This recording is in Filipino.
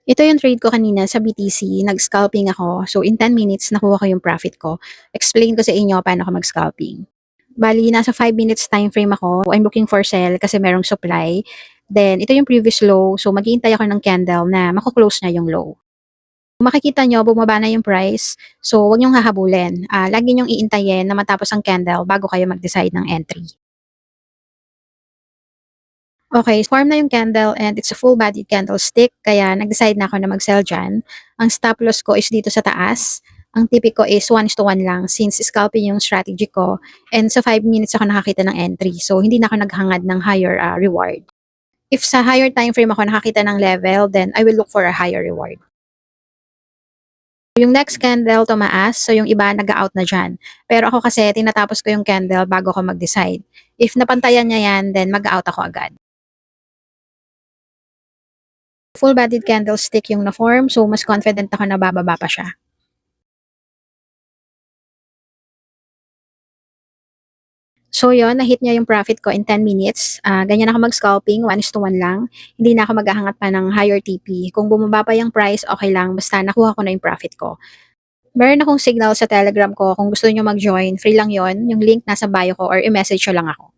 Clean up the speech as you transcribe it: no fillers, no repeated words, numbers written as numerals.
Ito yung trade ko kanina sa BTC, nag-scalping ako. So in 10 minutes nakuha ko yung profit ko. Explain ko sa inyo paano ako mag-scalping. Bali, nasa 5 minutes time frame ako. I'm looking for sell kasi merong supply. Then, ito yung previous low. So, maghihintay ako ng candle na mako-close na yung low. Kung makikita nyo, bumaba na yung price. So, huwag nyong hahabulin. Lagi nyong iintayin na matapos ang candle bago kayo mag-decide ng entry. Okay, form na yung candle and it's a full-bodied candlestick, kaya nag-decide na ako na mag-sell dyan. Ang stop loss ko is dito sa taas. Ang tipi ko is 1:1 lang since scalping yung strategy ko. And sa 5 minutes ako nakakita ng entry. So, hindi na ako naghangad ng higher reward. If sa higher time frame ako nakakita ng level, then I will look for a higher reward. Yung next candle tumaas, so yung iba nag-out na dyan. Pero ako kasi tinatapos ko yung candle bago ako mag-decide. If napantayan niya yan, then mag-out ako agad. Full-bodied candlestick yung na-form, so mas confident ako na bababa pa siya. So yon, na-hit niya yung profit ko in 10 minutes. Ganyan ako mag-scalping, 1:1 lang. Hindi na ako maghahangat pa ng higher TP. Kung bumaba pa yung price, okay lang, basta nakuha ko na yung profit ko. Meron akong signal sa Telegram ko, kung gusto niyo mag-join, free lang yon. Yung link nasa bio ko or i-message nyo lang ako.